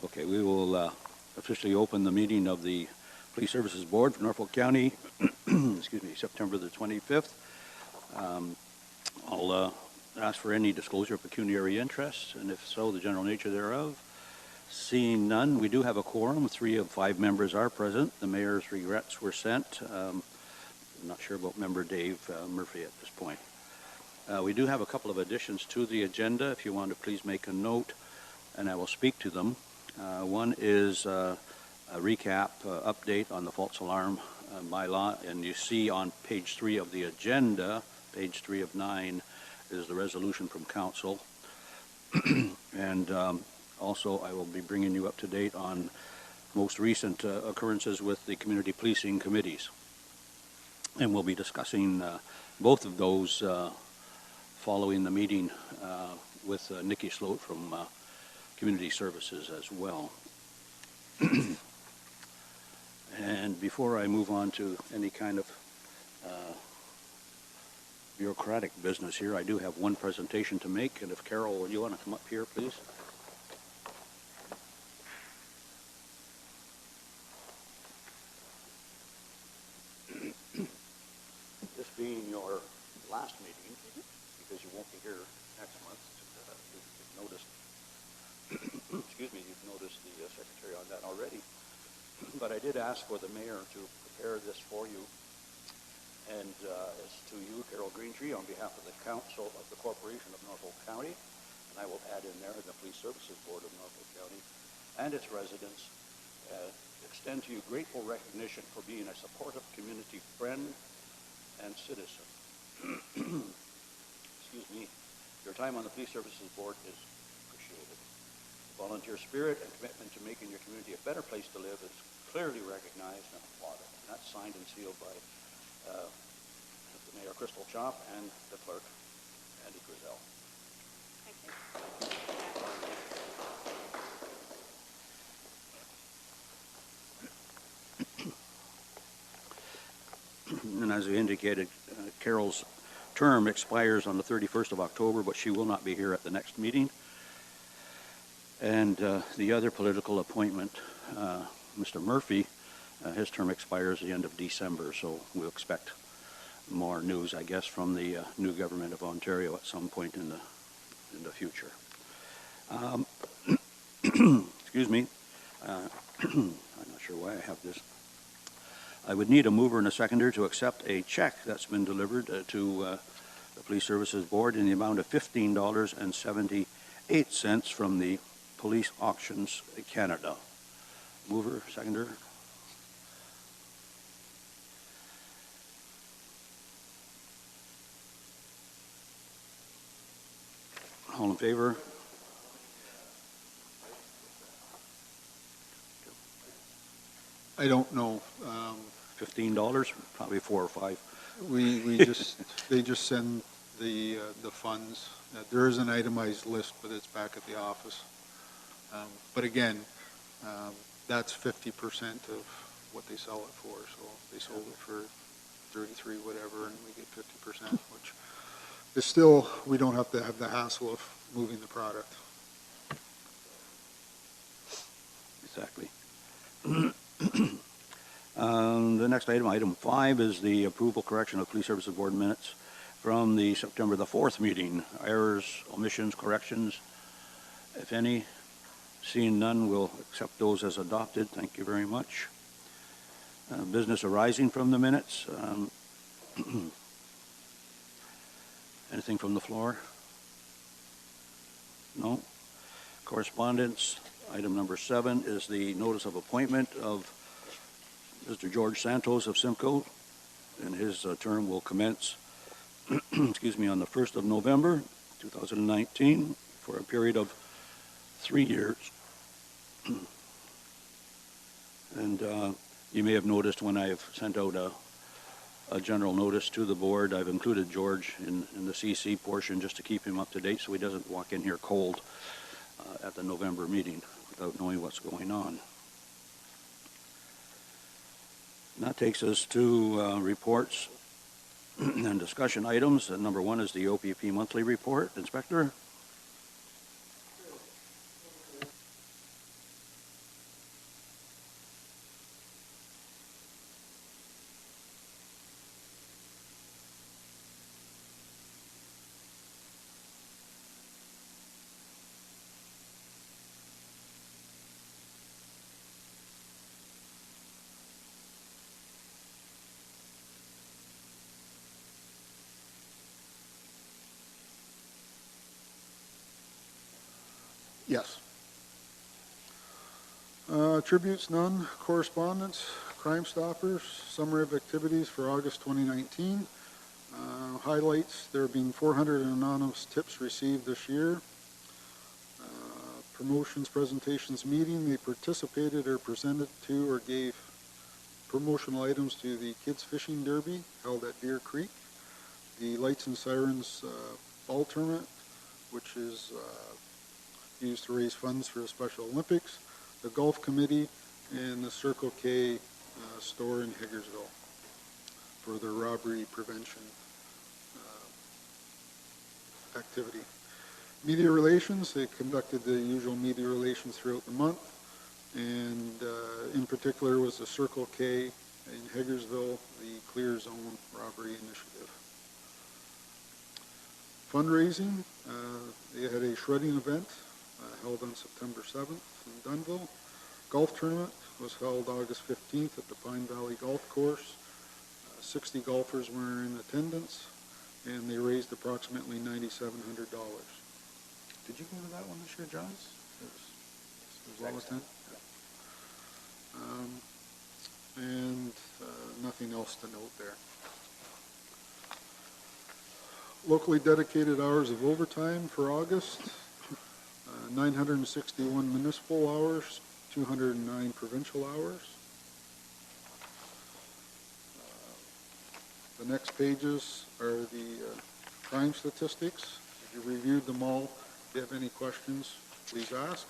Okay, we will officially open the meeting of the Police Services Board for Norfolk County, excuse me, September the 25th. I'll ask for any disclosure of pecuniary interests, and if so, the general nature thereof. Seeing none, we do have a quorum. 3 of 5 members are present. The mayor's regrets were sent. I'm not sure about member Dave Murphy at this point. We do have a couple of additions to the agenda. If you want to please make a note, and I will speak to them. One is a recap update on the false alarm bylaw, and you see on page 3 of the agenda, page 3 of 9, is the resolution from council. And also I will be bringing you up to date on most recent occurrences with the community policing committees. And we'll be discussing both of those following the meeting with Nikki Sloat from Community Services as well. And before I move on to any kind of bureaucratic business here, I do have one presentation to make, and if Carol, would you want to come up here, please? This being your last meeting, because you won't be here next month, you've noticed, excuse me, you've noticed the secretary on that already. But I did ask for the mayor to prepare this for you, and it's to you, Carol Greentree, on behalf of the council of the Corporation of Norfolk County, and I will add in there the Police Services Board of Norfolk County and its residents. Extend to you grateful recognition for being a supportive community friend and citizen. Excuse me. Your time on the Police Services Board is appreciated. Volunteer spirit and commitment to making your community a better place to live is clearly recognized and applauded. And that's signed and sealed by the Mayor Crystal Chop and the clerk, Andy Grizel. Thank you. And as we indicated, Carol's term expires on the 31st of October, but she will not be here at the next meeting. And the other political appointment, Mr. Murphy, his term expires at the end of December, so we'll expect more news, I guess, from the new government of Ontario at some point in the future. Excuse me. I'm not sure why I have this. I would need a mover and a seconder to accept a check that's been delivered to the Police Services Board in the amount of $15.78 from the Police Auctions Canada. Mover, seconder. All in favor? I don't know. $15, probably 4 or 5. We just they just send the funds. There is an itemized list, but it's back at the office. But again, that's 50% of what they sell it for. So they sold it for 33 whatever, and we get 50%, which is still, we don't have to have the hassle of moving the product. Exactly. The next item, item 5, is the approval correction of Police Services Board minutes from the September the 4th meeting. Errors, omissions, corrections, if any. Seeing none, we'll accept those as adopted. Thank you very much. Business arising from the minutes. Anything from the floor? No. Correspondence. Item number 7 is the notice of appointment of Mr. George Santos of Simcoe, and his term will commence excuse me, on the 1st of November 2019 for a period of 3 years. And you may have noticed when I've sent out a general notice to the board, I've included George in the CC portion just to keep him up to date so he doesn't walk in here cold at the November meeting without knowing what's going on. And that takes us to reports and discussion items. Number 1 is the OPP monthly report. Inspector? Yes. Tributes, none. Correspondence, Crime Stoppers, summary of activities for August 2019. Highlights, there have been 400 anonymous tips received this year. Promotions, presentations, meeting, they participated or presented to or gave promotional items to the Kids Fishing Derby held at Deer Creek. The Lights and Sirens Ball Tournament, which is used to raise funds for the Special Olympics, the Golf Committee, and the Circle K store in Hagersville for their robbery prevention activity. Media relations, they conducted the usual media relations throughout the month, and in particular was the Circle K in Hagersville, the Clear Zone Robbery Initiative. Fundraising, they had a shredding event held on September 7th in Dunville. Golf tournament was held August 15th at the Pine Valley Golf Course. 60 golfers were in attendance, and they raised approximately $9,700. Did you go to that one this year, John? It was well attended. And nothing else to note there. Locally dedicated hours of overtime for August, 961 municipal hours, 209 provincial hours. The next pages are the crime statistics. If you reviewed them all, if you have any questions, please ask.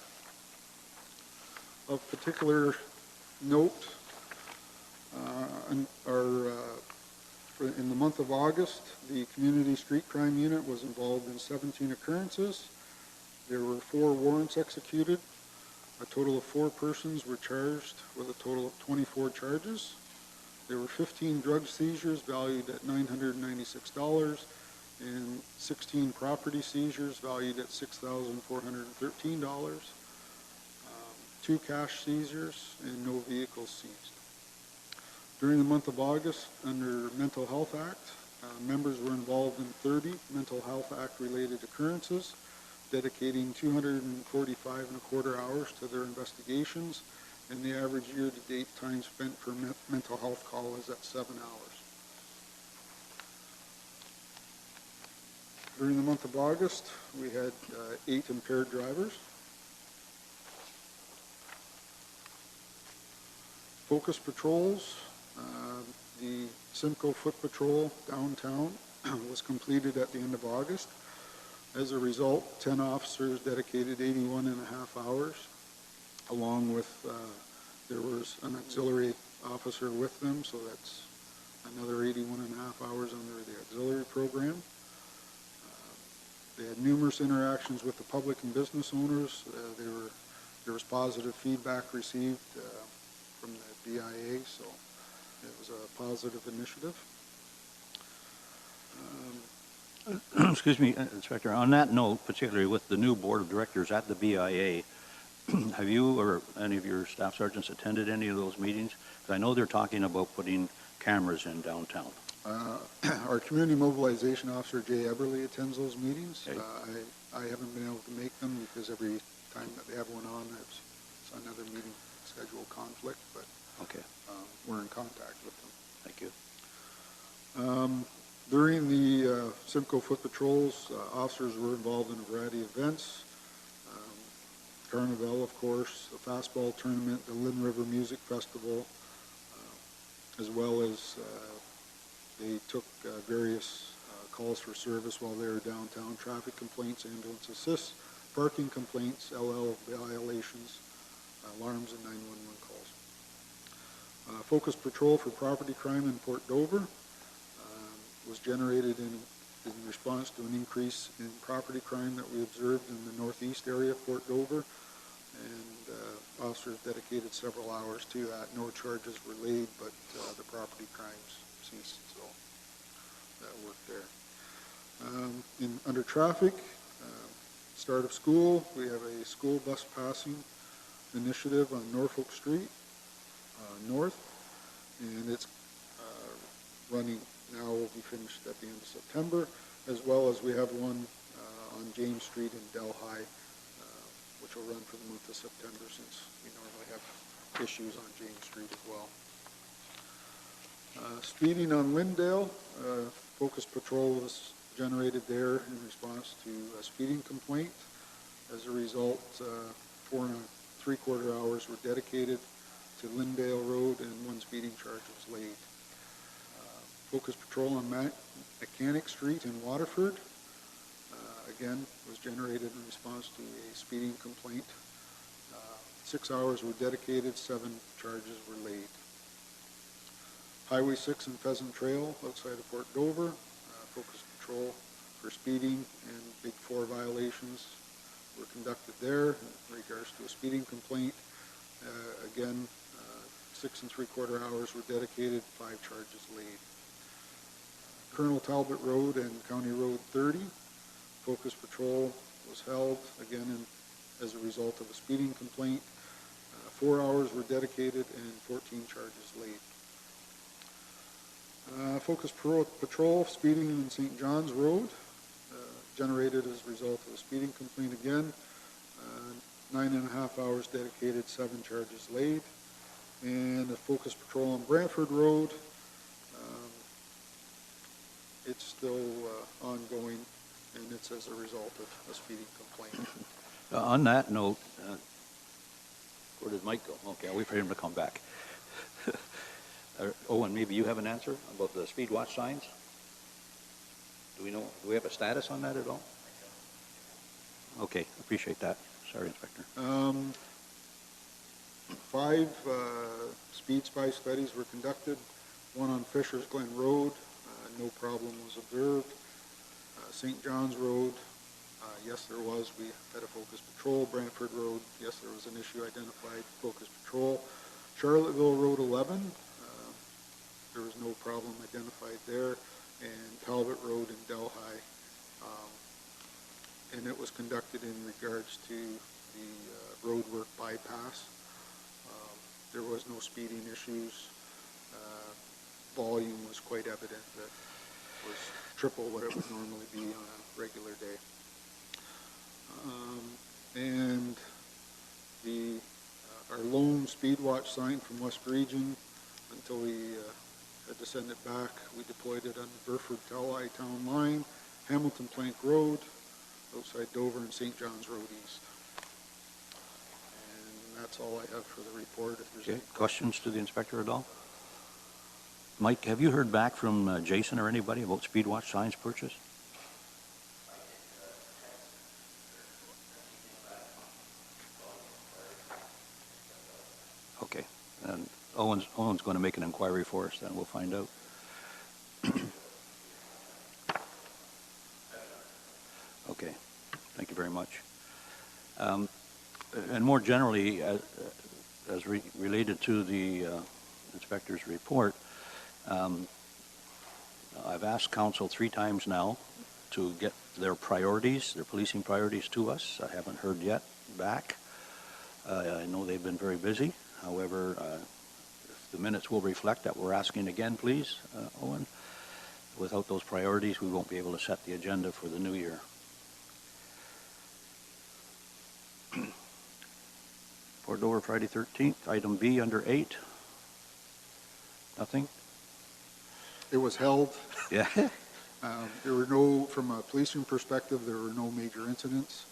Of particular note, in the month of August, the Community Street Crime Unit was involved in 17 occurrences. There were 4 warrants executed. A total of 4 persons were charged with a total of 24 charges. There were 15 drug seizures valued at $996 and 16 property seizures valued at $6,413, 2 cash seizures, and no vehicles seized. During the month of August, under Mental Health Act, members were involved in 30 Mental Health Act related occurrences, dedicating 245.25 hours to their investigations, and the average year-to-date time spent for mental health call is at 7 hours. During the month of August, we had 8 impaired drivers. Focus patrols, the Simcoe Foot Patrol downtown was completed at the end of August. As a result, 10 officers dedicated 81.5 hours, along with, there was an auxiliary officer with them, so that's another 81.5 hours under the auxiliary program. They had numerous interactions with the public and business owners. There was positive feedback received from the BIA, so it was a positive initiative. Excuse me, Inspector, on that note, particularly with the new board of directors at the BIA, have you or any of your staff sergeants attended any of those meetings? Because I know they're talking about putting cameras in downtown. Our community mobilization officer, Jay Eberly, attends those meetings. Okay. I haven't been able to make them because every time that they have one on, it's another meeting schedule conflict, but Okay. We're in contact with them. Thank you. During the Simcoe Foot Patrols, officers were involved in a variety of events. Carnival, of course, the fastball tournament, the Lynn River Music Festival, as well as they took various calls for service while they were downtown, traffic complaints, ambulance assist, parking complaints, LL violations, alarms, and 911 calls. Focus patrol for property crime in Port Dover was generated in response to an increase in property crime that we observed in the northeast area of Port Dover, and officers dedicated several hours to that. No charges were laid, but the property crimes ceased, so that worked there. Under traffic, start of school, we have a school bus passing initiative on Norfolk Street north, and it's running now, will be finished at the end of September, as well as we have one on James Street in Delhi which will run for the month of September since we normally have issues on James Street as well. Speeding on Lyndale, focus patrol was generated there in response to a speeding complaint. As a result, 4 3/4 hours were dedicated to Lyndale Road and 1 speeding charge was laid. Focus patrol on Mechanic Street in Waterford, again, was generated in response to a speeding complaint. 6 hours were dedicated, 7 charges were laid. Highway 6 and Pheasant Trail outside of Fort Dover, focus patrol for speeding and Big 4 violations were conducted there in regards to a speeding complaint. Again, 6 3/4 hours were dedicated, 5 charges laid. Colonel Talbot Road and County Road 30, focus patrol was held, again as a result of a speeding complaint. 4 hours were dedicated and 14 charges laid. Focus patrol speeding in St. John's Road, generated as a result of a speeding complaint again. 9.5 hours dedicated, 7 charges laid. And a focus patrol on Brantford Road, it's still ongoing, and it's as a result of a speeding complaint. On that note, where did Mike go? Okay, I'll wait for him to come back. Owen, maybe you have an answer about the speed watch signs? Do we have a status on that at all? Okay, appreciate that. Sorry, Inspector. 5 speed spy studies were conducted, 1 on Fisher's Glen Road, no problem was observed. St. John's Road, yes there was, we had a focus patrol. Brantford Road, yes there was an issue identified, focus patrol. Charlottesville Road 11, there was no problem identified there. And Talbot Road in Delhi, and it was conducted in regards to the roadwork bypass. There was no speeding issues. Volume was quite evident that it was triple what it would normally be on a regular day. And our lone speed watch sign from West Region, until we had to send it back, we deployed it on the Burford-Telai Town Line, Hamilton Plank Road, outside Dover, and St. John's Road East. And that's all I have for the report. If there's Okay, questions to the inspector at all? Mike, have you heard back from Jason or anybody about speed watch signs purchase? Okay, and Owen's going to make an inquiry for us, then we'll find out. Okay, thank you very much. And more generally, as related to the inspector's report, I've asked council 3 times now to get their priorities, their policing priorities to us. I haven't heard yet back. I know they've been very busy. However, the minutes will reflect that we're asking again, please, Owen. Without those priorities, we won't be able to set the agenda for the new year. Port Dover, Friday 13th, item B under 8. Nothing? It was held. Yeah. There were no, from a policing perspective, there were no major incidents.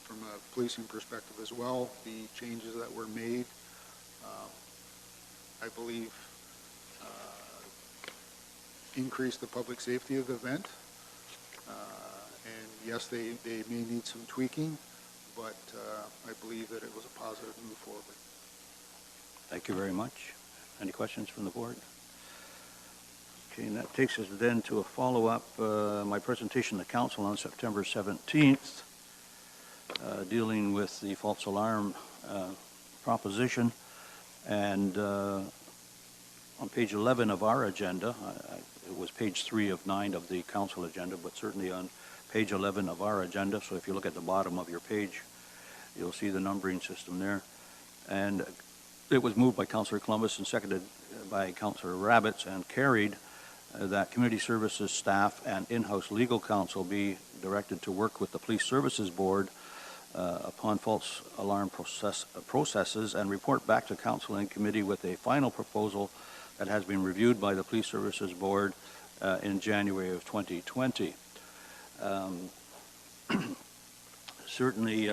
From a policing perspective as well, the changes that were made, I believe, increased the public safety of the event. And yes, they may need some tweaking, but I believe that it was a positive move forward. Thank you very much. Any questions from the board? Okay, and that takes us then to a follow-up, my presentation to council on September 17th, dealing with the false alarm proposition. And on page 11 of our agenda, it was page 3 of 9 of the council agenda, but certainly on page 11 of our agenda, so if you look at the bottom of your page, you'll see the numbering system there. And it was moved by Councillor Columbus and seconded by Councillor Rabbits and carried that community services staff and in-house legal counsel be directed to work with the Police Services Board upon false alarm processes and report back to Council and Committee with a final proposal that has been reviewed by the Police Services Board in January of 2020. Certainly,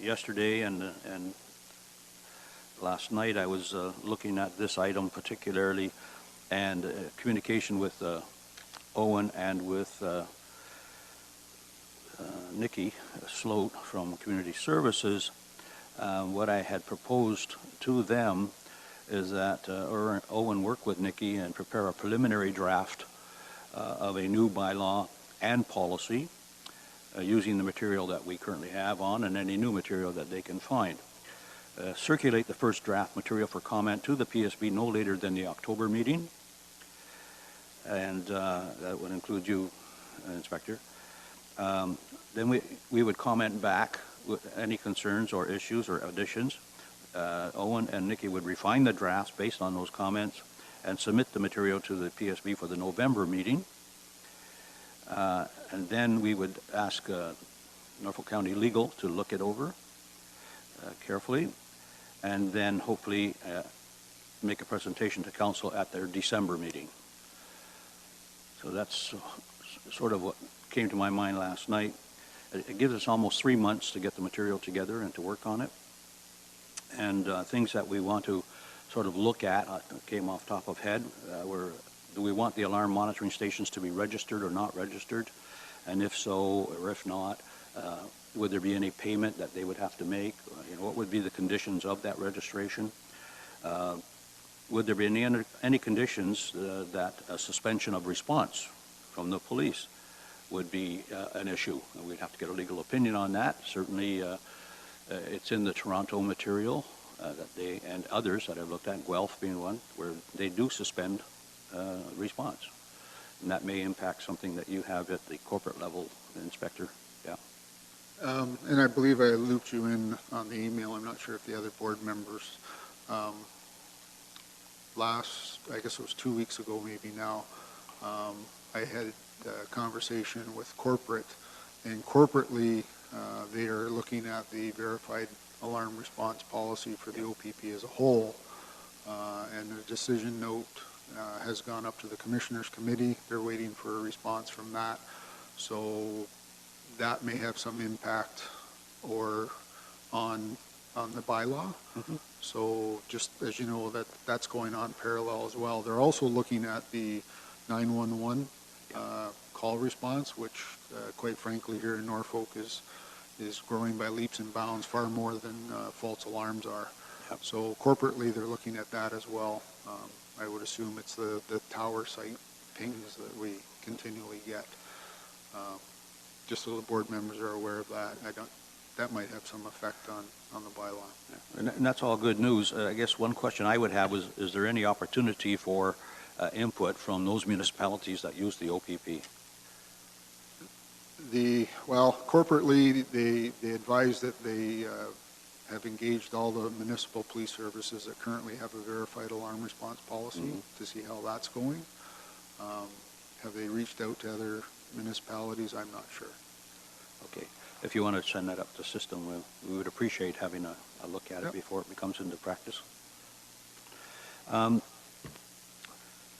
yesterday and last night I was looking at this item particularly, and communication with Owen and with Nikki Sloat from Community Services. What I had proposed to them is that Owen work with Nikki and prepare a preliminary draft of a new bylaw and policy using the material that we currently have on and any new material that they can find. Circulate the first draft material for comment to the PSB no later than the October meeting, and that would include you, Inspector. Then we would comment back with any concerns or issues or additions. Owen and Nikki would refine the drafts based on those comments and submit the material to the PSB for the November meeting. And then we would ask Norfolk County Legal to look it over carefully, and then hopefully make a presentation to Council at their December meeting. So that's sort of what came to my mind last night. It gives us almost 3 months to get the material together and to work on it. And things that we want to sort of look at came off top of head. Do we want the alarm monitoring stations to be registered or not registered? And if so, or if not, would there be any payment that they would have to make? What would be the conditions of that registration? Would there be any conditions that a suspension of response from the police would be an issue? And we'd have to get a legal opinion on that. Certainly, it's in the Toronto material that they and others that I've looked at, Guelph being one, where they do suspend response. And that may impact something that you have at the corporate level, Inspector. Yeah. And I believe I looped you in on the email. I'm not sure if the other board members, I guess it was 2 weeks ago maybe now, I had a conversation with corporate, and corporately they are looking at the verified alarm response policy for the OPP as a whole, and the decision note has gone up to the Commissioners Committee. They're waiting for a response from that. So that may have some impact or on the bylaw. Mm-hmm. So just as you know, that's going on parallel as well. They're also looking at the 911 call response, which quite frankly here in Norfolk is growing by leaps and bounds, far more than false alarms are. Yep. So corporately they're looking at that as well. I would assume it's the tower site pings that we continually get. Just so the board members are aware of that. That might have some effect on the bylaw. Yeah. And that's all good news. I guess one question I would have is there any opportunity for input from those municipalities that use the OPP? Corporately, they advise that they have engaged all the municipal police services that currently have a verified alarm response policy mm-hmm. to see how that's going. Have they reached out to other municipalities? I'm not sure. Okay. If you want to send that up the system, we would appreciate having a look at it before it becomes into practice.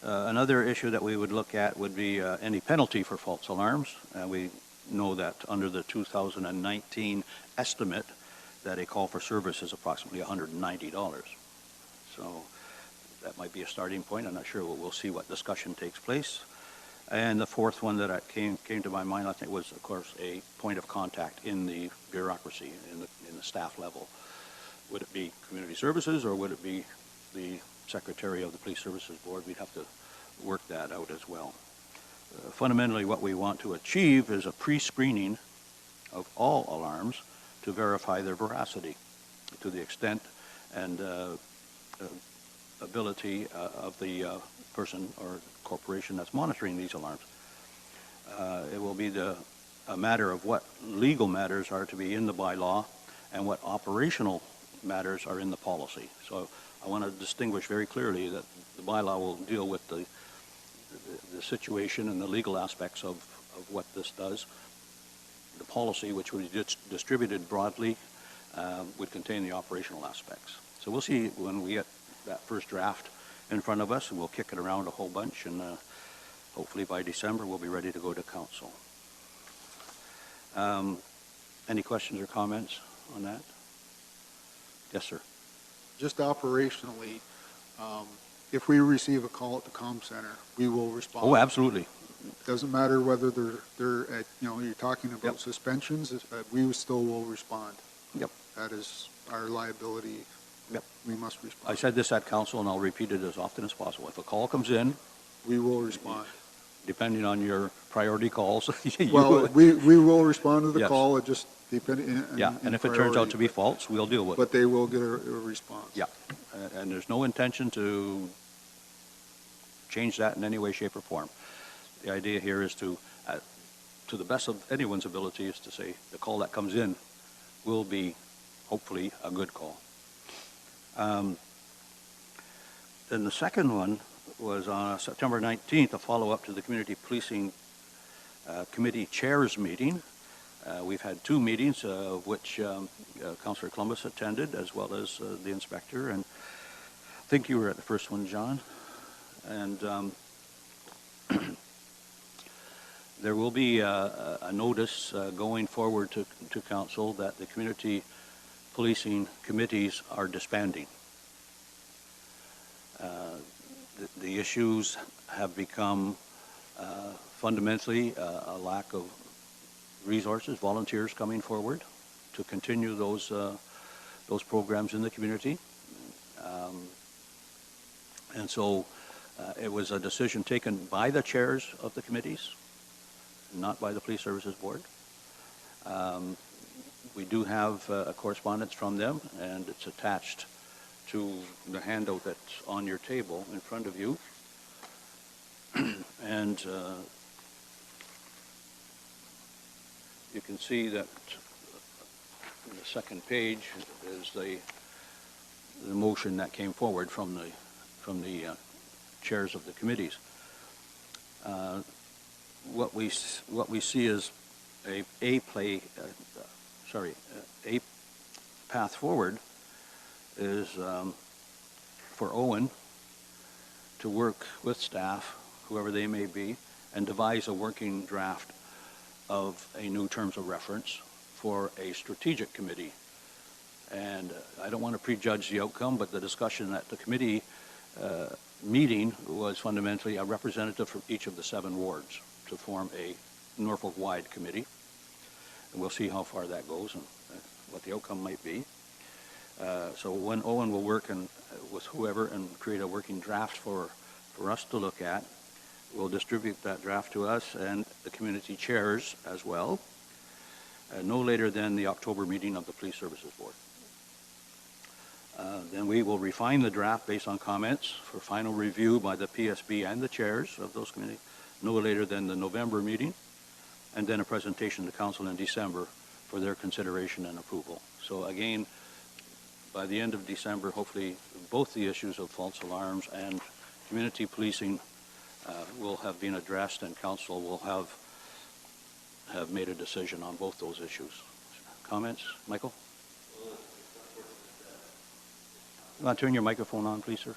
Another issue that we would look at would be any penalty for false alarms. We know that under the 2019 estimate that a call for service is approximately $190. So that might be a starting point. I'm not sure. We'll see what discussion takes place. And the fourth one that came to my mind, I think, was, of course, a point of contact in the bureaucracy, in the staff level. Would it be Community Services or would it be the Secretary of the Police Services Board? We'd have to work that out as well. Fundamentally, what we want to achieve is a pre-screening of all alarms to verify their veracity to the extent and ability of the person or corporation that's monitoring these alarms. It will be a matter of what legal matters are to be in the bylaw and what operational matters are in the policy. So I want to distinguish very clearly that the bylaw will deal with the situation and the legal aspects of what this does, the policy, which would be distributed broadly, would contain the operational aspects. So we'll see when we get that first draft in front of us, and we'll kick it around a whole bunch, and hopefully by December we'll be ready to go to council. Any questions or comments on that? Yes, sir. Just operationally, if we receive a call at the comm center, we will respond. Oh, absolutely. Doesn't matter whether they're at, you're talking about Yep. suspensions, we still will respond. Yep. That is our liability. Yep. We must respond. I said this at council, and I'll repeat it as often as possible. If a call comes in, We will respond. depending on your priority calls, Well, we will respond to the Yes. call, it just depending. yeah, and if it turns out to be false, we'll deal with it. But they will get a response. Yeah, and there's no intention to change that in any way, shape, or form. The idea here is to the best of anyone's ability, is to say the call that comes in will be hopefully a good call. Then the second one was on September 19th, a follow-up to the Community Policing Committee Chairs meeting. We've had two meetings, of which Councillor Columbus attended, as well as the inspector, and I think you were at the first one, John. And there will be a notice going forward to council that the community policing committees are disbanding. The issues have become fundamentally a lack of resources, volunteers coming forward to continue those programs in the community. And so it was a decision taken by the chairs of the committees, not by the Police Services Board. We do have a correspondence from them, and it's attached to the handout that's on your table in front of you. And you can see that the second page is the motion that came forward from the chairs of the committees. What we see is a path forward is for Owen to work with staff, whoever they may be, and devise a working draft of a new terms of reference for a strategic committee. And I don't want to prejudge the outcome, but the discussion at the committee meeting was fundamentally a representative from each of the 7 wards to form a Norfolk-wide committee. And we'll see how far that goes and what the outcome might be. So when Owen will work with whoever and create a working draft for us to look at, we'll distribute that draft to us and the community chairs as well, no later than the October meeting of the Police Services Board. Then we will refine the draft based on comments for final review by the PSB and the chairs of those committees, no later than the November meeting, and then a presentation to council in December for their consideration and approval. So again, by the end of December, hopefully both the issues of false alarms and community policing will have been addressed, and council will have made a decision on both those issues. Comments, Michael? You want to turn your microphone on, please, sir?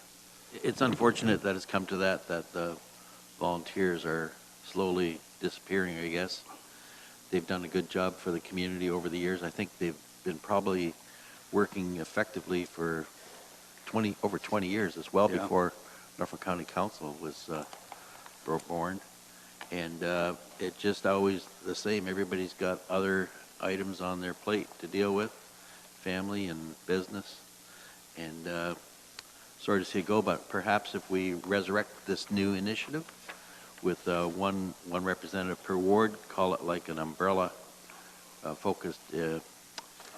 It's unfortunate that it's come to that the volunteers are slowly disappearing, I guess. They've done a good job for the community over the years. I think they've been probably working effectively for over 20 years as well, before Norfolk County Council was born. And it's just always the same. Everybody's got other items on their plate to deal with, family and business. And sorry to see it go, but perhaps if we resurrect this new initiative with one representative per ward, call it like an umbrella focused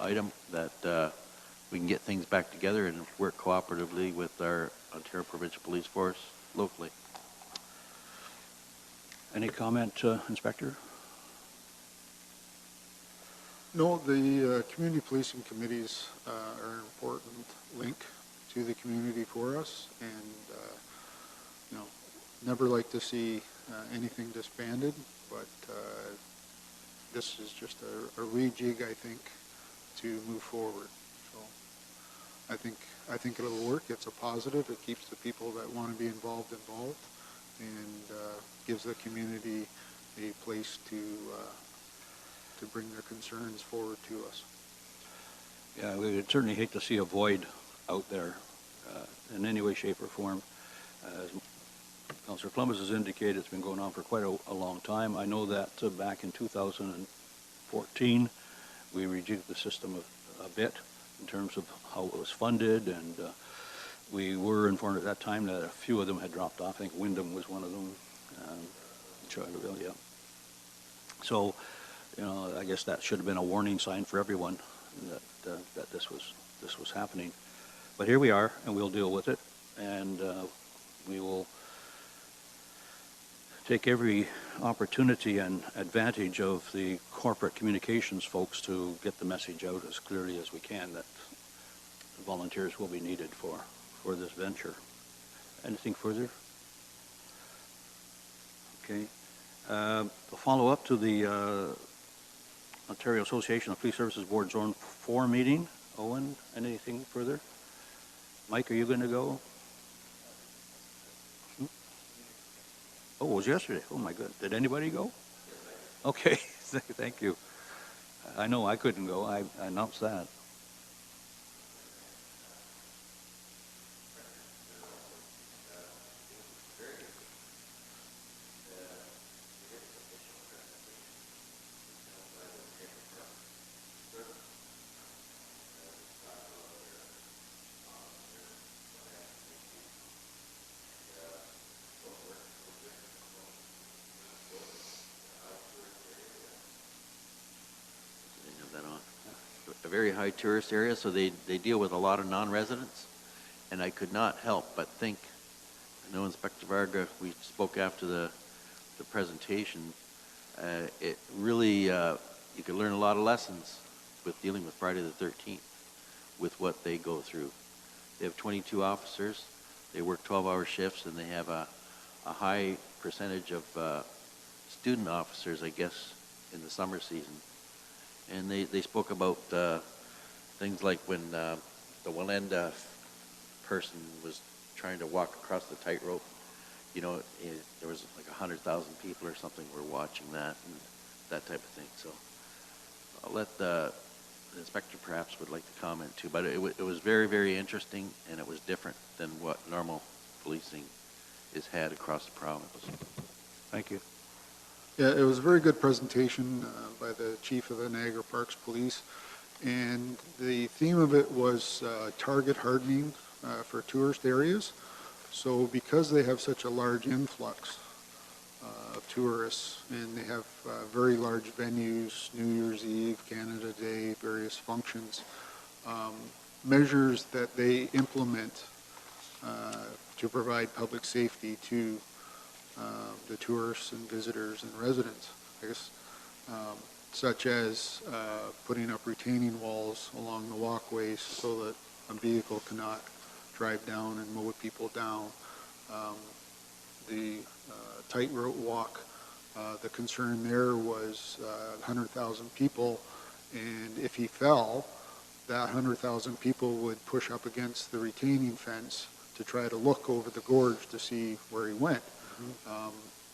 item, that we can get things back together and work cooperatively with our Ontario Provincial Police Force locally. Any comment, Inspector? No, the community policing committees are an important link to the community for us, and never like to see anything disbanded, but this is just a rejig, I think, to move forward. So I think it'll work. It's a positive. It keeps the people that want to be involved, and gives the community a place to bring their concerns forward to us. Yeah, we would certainly hate to see a void out there in any way, shape, or form. As Councillor Columbus has indicated, it's been going on for quite a long time. I know that back in 2014, we rejigged the system a bit in terms of how it was funded, and we were informed at that time that a few of them had dropped off. I think Wyndham was one of them, Charlottesville, yeah. So, you know, I guess that should have been a warning sign for everyone that this was happening. But here we are, and we'll deal with it, and we will take every opportunity and advantage of the corporate communications folks to get the message out as clearly as we can that volunteers will be needed for this venture. Anything further? Okay. A follow-up to the Ontario Association of Police Services Board Zone 4 meeting. Owen, anything further? Mike, are you going to go? Oh, it was yesterday. Oh, my God. Did anybody go? Okay. Thank you. I know I couldn't go. I announced that. A very high tourist area, so they deal with a lot of non-residents, and I could not help but think, I know Inspector Varga, we spoke after the presentation, it really, you could learn a lot of lessons with dealing with Friday the 13th, with what they go through. They have 22 officers, they work 12-hour shifts, and they have a high percentage of student officers, I guess, in the summer season. And they spoke about things like when the Walenda person was trying to walk across the tightrope, you know, there was like 100,000 people or something were watching that and that type of thing. So I'll let the inspector perhaps would like to comment too, but it was very, very interesting, and it was different than what normal policing is had across the province. Thank you. Yeah, it was a very good presentation by the chief of the Niagara Parks Police, and the theme of it was target hardening for tourist areas. So because they have such a large influx of tourists, and they have very large venues, New Year's Eve, Canada Day, various functions, measures that they implement to provide public safety to the tourists and visitors and residents, I guess, such as putting up retaining walls along the walkways so that a vehicle cannot drive down and mow people down. The tightrope walk, the concern there was 100,000 people, and if he fell, that 100,000 people would push up against the retaining fence to try to look over the gorge to see where he went.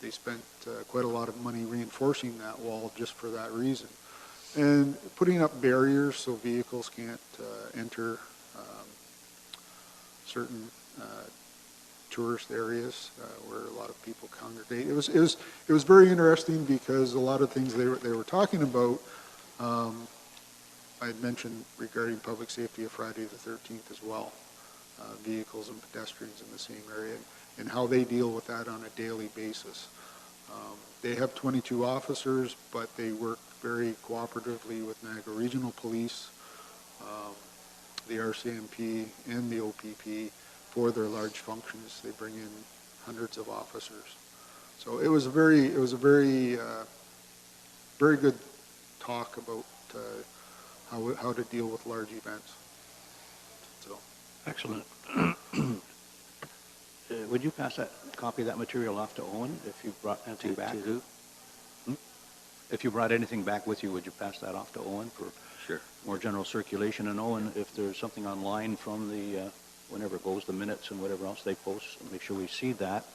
They spent quite a lot of money reinforcing that wall just for that reason. And putting up barriers so vehicles can't enter certain tourist areas where a lot of people congregate. It was very interesting because a lot of things they were talking about, I had mentioned regarding public safety of Friday the 13th as well, vehicles and pedestrians in the same area, and how they deal with that on a daily basis. They have 22 officers, but they work very cooperatively with Niagara Regional Police, the RCMP, and the OPP for their large functions. They bring in hundreds of officers. So it was a very good talk about how to deal with large events. So Excellent. Would you pass that copy of that material off to Owen if you brought anything back? To who? If you brought anything back with you, would you pass that off to Owen for Sure. more general circulation? And Owen, if there's something online from the, whenever it goes, the minutes and whatever else they post, make sure we see that.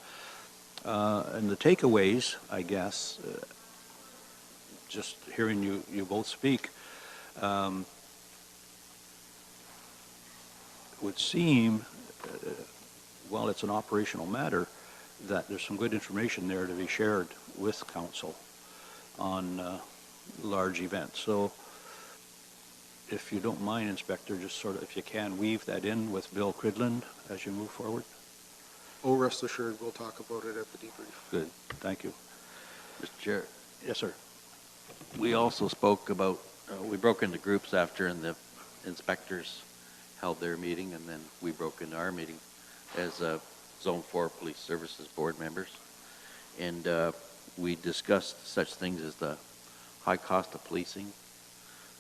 And the takeaways, I guess, just hearing you both speak, would seem, while it's an operational matter, that there's some good information there to be shared with council on large events. So if you don't mind, Inspector, just sort of, if you can, weave that in with Bill Cridland as you move forward. Oh, rest assured, we'll talk about it at the debrief. Good, thank you. Mr. Chair, Yes, sir. we also spoke about, we broke into groups after, and the inspectors held their meeting, and then we broke into our meeting as Zone 4 Police Services Board members. And we discussed such things as the high cost of policing,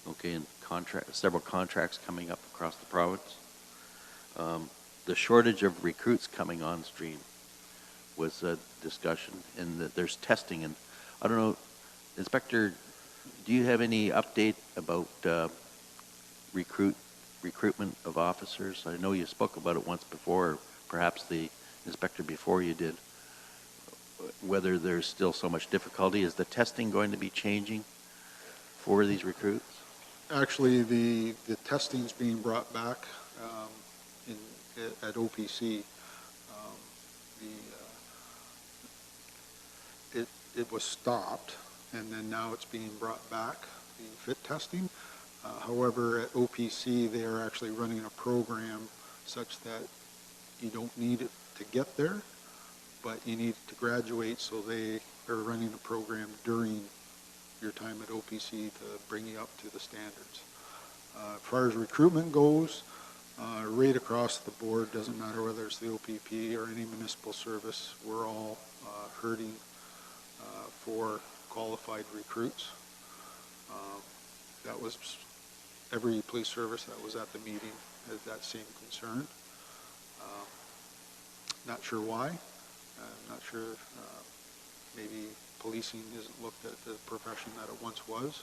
okay, and several contracts coming up across the province. The shortage of recruits coming on stream was a discussion, and that there's testing. And I don't know, Inspector, do you have any update about recruitment of officers? I know you spoke about it once before, or perhaps the inspector before you did, whether there's still so much difficulty. Is the testing going to be changing for these recruits? Actually, the testing's being brought back at OPC. It was stopped, and then now it's being brought back, the fit testing. However, at OPC, they are actually running a program such that you don't need it to get there, but you need to graduate, so they are running a program during your time at OPC to bring you up to the standards. As far as recruitment goes, right across the board, doesn't matter whether it's the OPP or any municipal service, we're all hurting for qualified recruits. That was every police service that was at the meeting had that same concern. Not sure why. Not sure. Maybe policing isn't looked at the profession that it once was.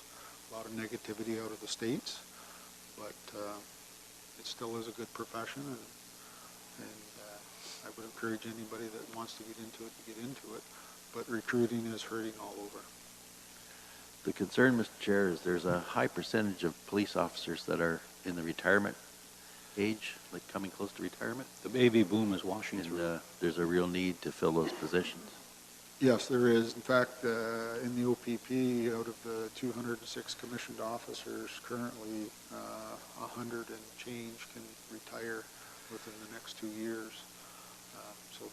A lot of negativity out of the States, but it still is a good profession, and I would encourage anybody that wants to get into it to get into it, but recruiting is hurting all over. The concern, Mr. Chair, is there's a high percentage of police officers that are in the retirement age, like coming close to retirement. The baby boom is washing through. And there's a real need to fill those positions. Yes, there is. In fact, in the OPP, out of the 206 commissioned officers, currently 100 and change can retire within the next 2 years. So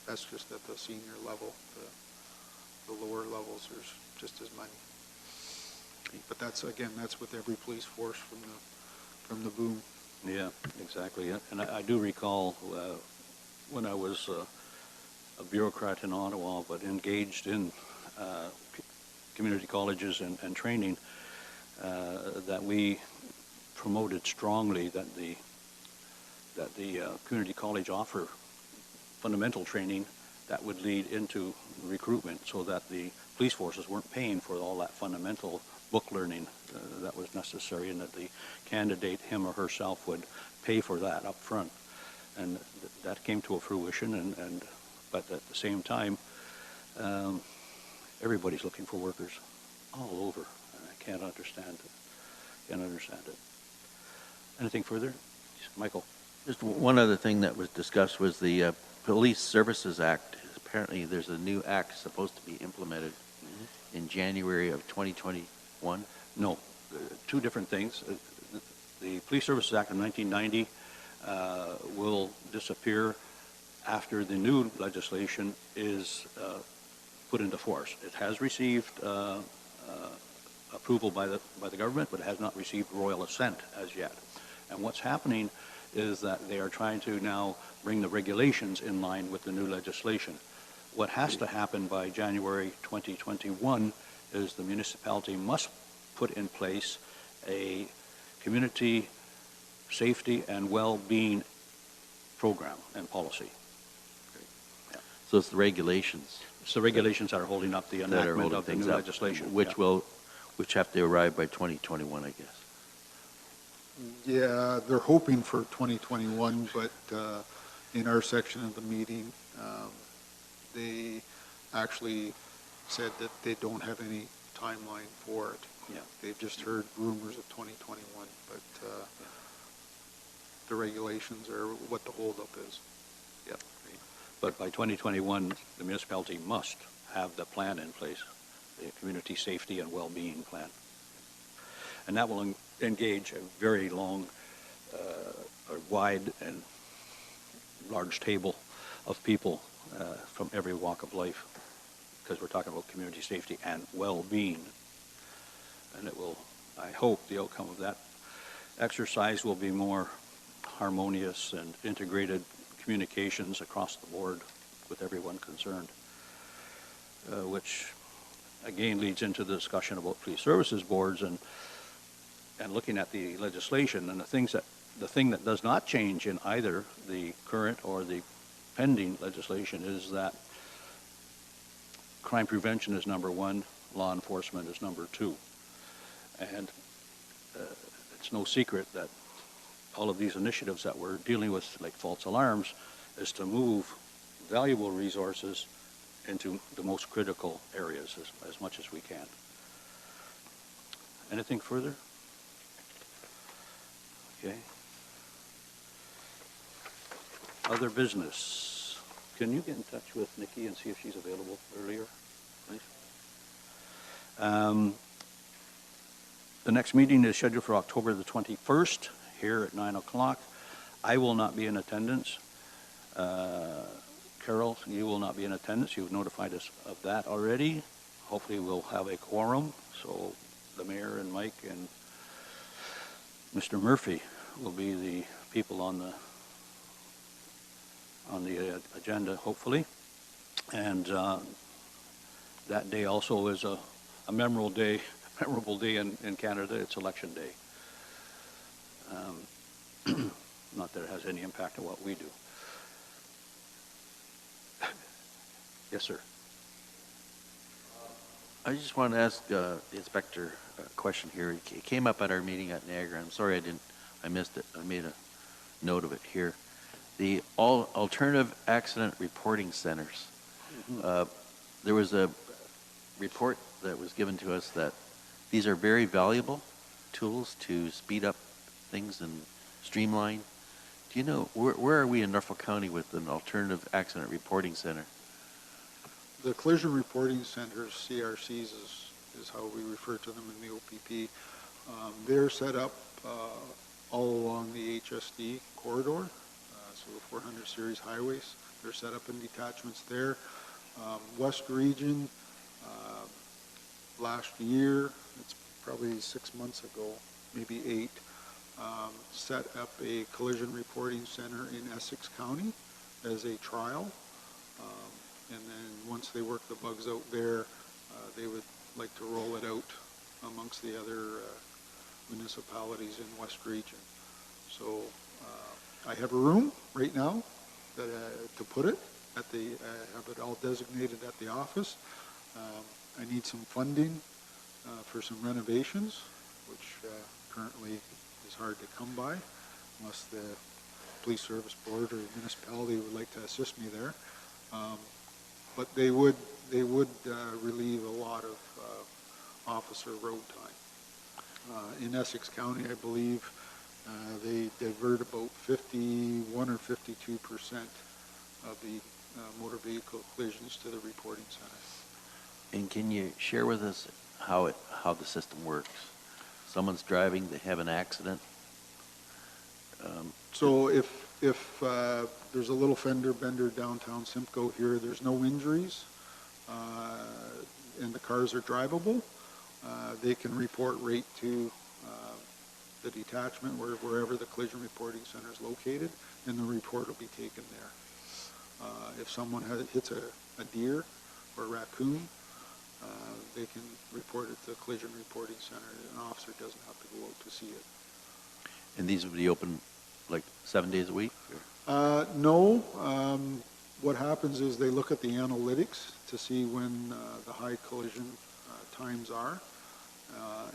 that's just at the senior level. The lower levels, there's just as many. But that's with every police force from the boom. Yeah, exactly. And I do recall when I was a bureaucrat in Ottawa, but engaged in community colleges and training, that we promoted strongly that the community college offer fundamental training that would lead into recruitment, so that the police forces weren't paying for all that fundamental book learning that was necessary, and that the candidate, him or herself, would pay for that up front. And that came to a fruition, but at the same time, everybody's looking for workers all over. I can't understand it. Anything further? Michael? Just one other thing that was discussed was the Police Services Act. Apparently there's a new act supposed to be implemented in January of 2021. No, two different things. The Police Services Act of 1990 will disappear after the new legislation is put into force. It has received approval by the government, but it has not received royal assent as yet. And what's happening is that they are trying to now bring the regulations in line with the new legislation. What has to happen by January 2021 is the municipality must put in place a community safety and well-being program and policy. So So it's the regulations It's the regulations that are holding up the that are enactment holding of the things new up, legislation. which have to arrive by 2021, I guess. Yeah, they're hoping for 2021, but in our section of the meeting, they actually said that they don't have any timeline for it. Yeah. They've just heard rumors of 2021, but the regulations are what the holdup is. Yep. But by 2021, the municipality must have the plan in place, the community safety and well-being plan. And that will engage a very long, or wide and large table of people from every walk of life, because we're talking about community safety and well-being. And it will, I hope the outcome of that exercise will be more harmonious and integrated communications across the board with everyone concerned, which again leads into the discussion about police services boards and looking at the legislation and the thing that does not change in either the current or the pending legislation is that crime prevention is number one, law enforcement is number two. And it's no secret that all of these initiatives that we're dealing with, like false alarms, is to move valuable resources into the most critical areas as much as we can. Anything further? Okay. Other business. Can you get in touch with Nikki and see if she's available earlier, please? The next meeting is scheduled for October the 21st here at 9 o'clock. I will not be in attendance. Carol, you will not be in attendance. You've notified us of that already. Hopefully we'll have a quorum, so the mayor and Mike and Mr. Murphy will be the people on the agenda, hopefully. And that day also is a memorable day in Canada. It's election day. Not that it has any impact on what we do. Yes, sir. I just want to ask the inspector a question here. It came up at our meeting at Niagara. I'm sorry I missed it. I made a note of it here. The alternative accident reporting centers. There was a report that was given to us that these are very valuable tools to speed up things and streamline. Do you know, where are we in Norfolk County with an alternative accident reporting center? The collision reporting centers, CRCs is how we refer to them in the OPP. They're set up all along the HSD corridor, so the 400 series highways. They're set up in detachments there. West Region, last year, it's probably 6 months ago, maybe 8, set up a collision reporting center in Essex County as a trial. And then once they work the bugs out there, they would like to roll it out amongst the other municipalities in West Region. So I have a room right now that to put it at the, have it all designated at the office. I need some funding for some renovations, which currently is hard to come by unless the police service board or municipality would like to assist me there. But they would relieve a lot of officer road time. In Essex County, I believe they divert about 51 or 52% of the motor vehicle collisions to the reporting center. And can you share with us how the system works? Someone's driving, they have an accident. So if there's a little fender bender downtown Simcoe here, there's no injuries, and the cars are drivable, they can report right to the detachment wherever the collision reporting center is located, and the report will be taken there. If someone hits a deer or a raccoon, they can report it to the collision reporting center. An officer doesn't have to go out to see it. And these would be open like 7 days a week? No, what happens is they look at the analytics to see when the high collision times are,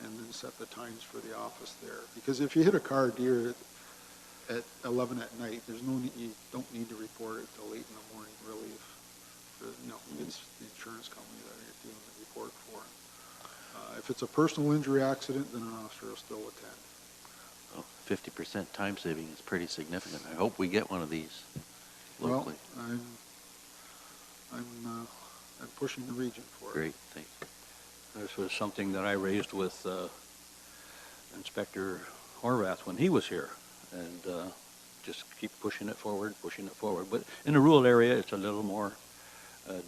and then set the times for the office there. Because if you hit a car deer at 11 at night, there's no need, you don't need to report it till 8 in the morning, really. It's the insurance company that you're doing the report for. If it's a personal injury accident, then an officer will still attend. Well, 50% time saving is pretty significant. I hope we get one of these locally. Well, I'm pushing the region for it. Great, thanks. This was something that I raised with Inspector Horvath when he was here, and just keep pushing it forward. But in a rural area, it's a little more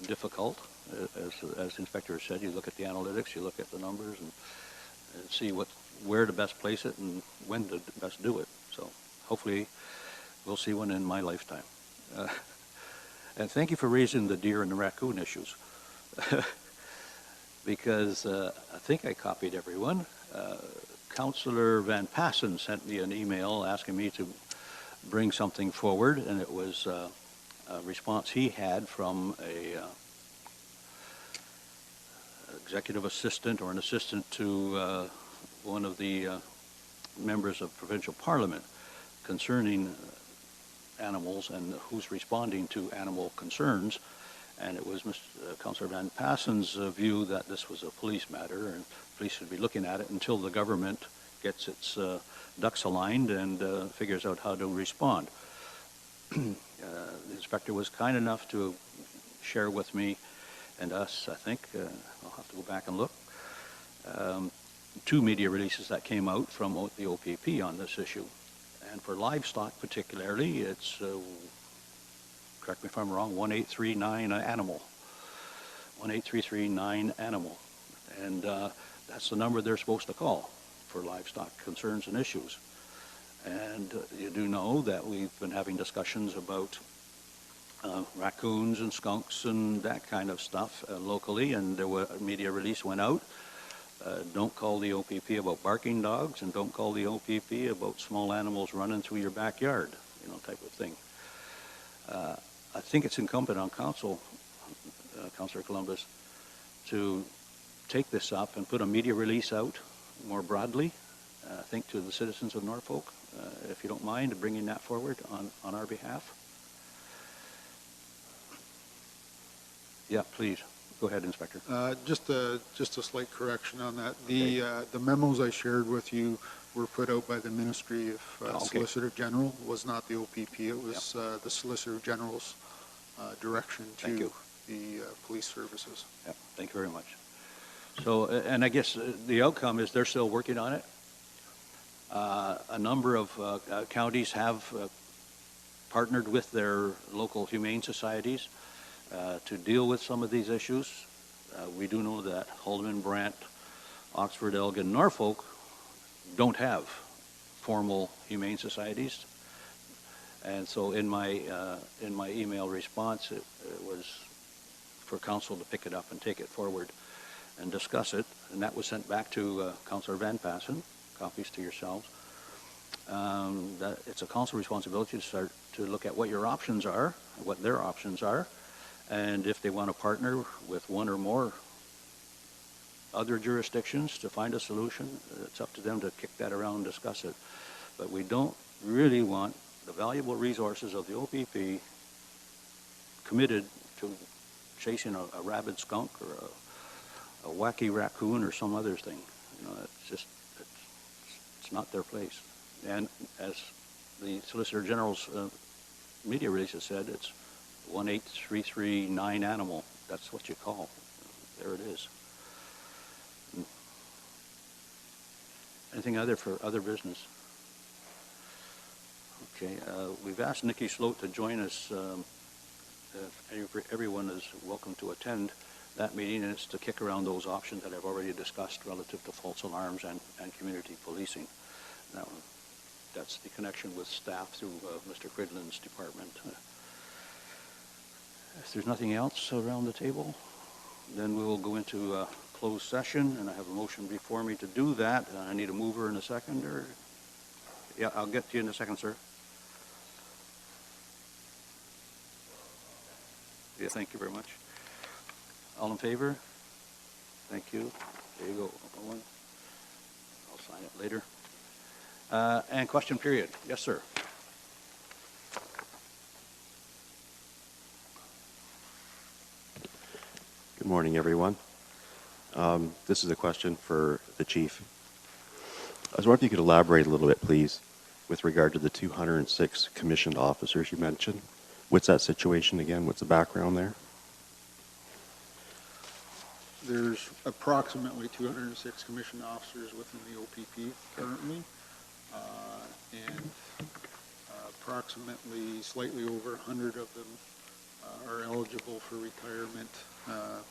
difficult. As the inspector said, you look at the analytics, you look at the numbers, and see where to best place it and when to best do it. So hopefully we'll see one in my lifetime. And thank you for raising the deer and the raccoon issues. Because I think I copied everyone. Councillor Van Passen sent me an email asking me to bring something forward, and it was a response he had from a executive assistant or an assistant to one of the members of provincial parliament concerning animals and who's responding to animal concerns. And it was Councillor Van Passen's view that this was a police matter, and police should be looking at it until the government gets its ducks aligned and figures out how to respond. The inspector was kind enough to share with me and us, I think, I'll have to go back and look, 2 media releases that came out from the OPP on this issue. And for livestock particularly, it's correct me if I'm wrong, 1839 animal. 18339 animal. And that's the number they're supposed to call for livestock concerns and issues. And you do know that we've been having discussions about raccoons and skunks and that kind of stuff locally, and there was a media release went out. Don't call the OPP about barking dogs, and don't call the OPP about small animals running through your backyard, type of thing. I think it's incumbent on Councillor Columbus, to take this up and put a media release out more broadly, I think to the citizens of Norfolk, if you don't mind bringing that forward on our behalf. Yeah, please. Go ahead, Inspector. Just a slight correction on that. The memos I shared with you were put out by the Ministry of Solicitor General. It was not the OPP. It was the Solicitor General's direction to the police services. Yeah, thank you very much. So, and I guess the outcome is they're still working on it. A number of counties have partnered with their local humane societies to deal with some of these issues. We do know that Haldeman, Brant, Oxford, Elgin, Norfolk don't have formal humane societies. And so in my email response, it was for council to pick it up and take it forward and discuss it. And that was sent back to Councillor Van Passen, copies to yourselves. That it's a council responsibility to start to look at what your options are, what their options are, and if they want to partner with one or more other jurisdictions to find a solution, it's up to them to kick that around and discuss it. But we don't really want the valuable resources of the OPP committed to chasing a rabid skunk or a wacky raccoon or some other thing. It's not their place. And as the Solicitor General's media release has said, it's 18339 animal. That's what you call. There it is. Anything other for other business? Okay, we've asked Nikki Sloat to join us. Everyone is welcome to attend that meeting, and it's to kick around those options that I've already discussed relative to false alarms and community policing. Now, that's the connection with staff through Mr. Cridland's department. If there's nothing else around the table, then we will go into closed session, and I have a motion before me to do that. I need a mover and a seconder. Yeah, I'll get to you in a second, sir. Yeah, thank you very much. All in favor? Thank you. There you go, Owen. I'll sign it later. And question period. Yes, sir. Good morning, everyone. This is a question for the chief. I was wondering if you could elaborate a little bit, please, with regard to the 206 commissioned officers you mentioned. What's that situation again? What's the background there? There's approximately 206 commissioned officers within the OPP currently, and approximately slightly over 100 of them are eligible for retirement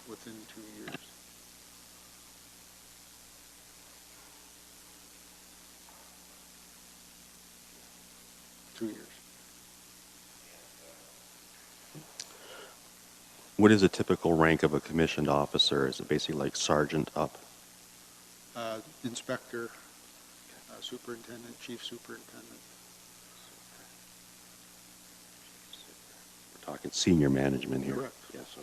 within 2 years. What is a typical rank of a commissioned officer? Is it basically like sergeant up? Inspector, superintendent, chief superintendent. We're talking senior management here. Correct. Yes,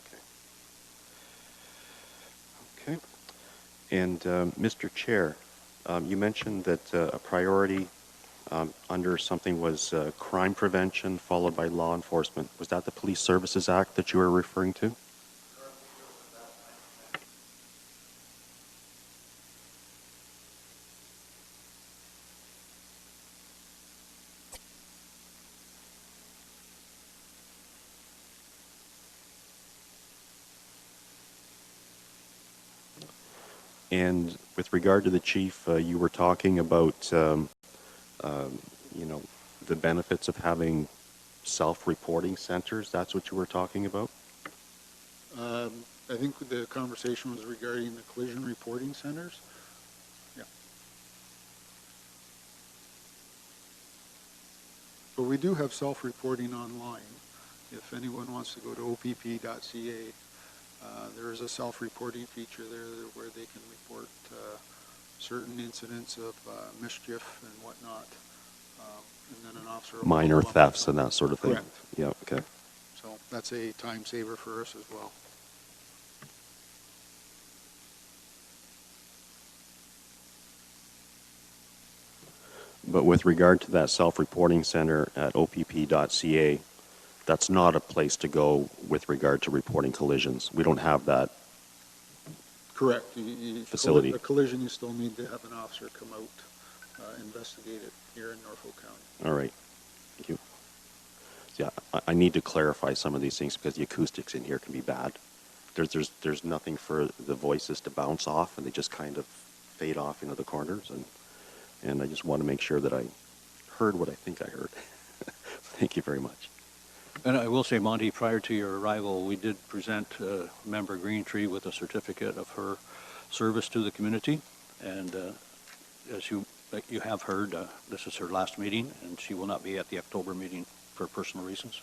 okay. Okay. And Mr. Chair, you mentioned that a priority under something was crime prevention followed by law enforcement. Was that the Police Services Act that you were referring to? And with regard to the chief, you were talking about, you know, the benefits of having self-reporting centers. That's what you were talking about? I think the conversation was regarding the collision reporting centers. Yeah. But we do have self-reporting online. If anyone wants to go to opp.ca, there is a self-reporting feature there where they can report certain incidents of mischief and whatnot. And then an officer will Minor follow up thefts with and that sort of thing. Correct. Yeah, okay. So that's a time saver for us as well. But with regard to that self-reporting center at opp.ca, that's not a place to go with regard to reporting collisions. We don't have that. Correct. Facility. A collision, you still need to have an officer come out, investigate it here in Norfolk County. All right. Thank you. Yeah, I need to clarify some of these things because the acoustics in here can be bad. There's nothing for the voices to bounce off, and they just kind of fade off into the corners, and I just want to make sure that I heard what I think I heard. Thank you very much. And I will say, Monty, prior to your arrival, we did present Member Greentree with a certificate of her service to the community. And as you have heard, this is her last meeting, and she will not be at the October meeting for personal reasons.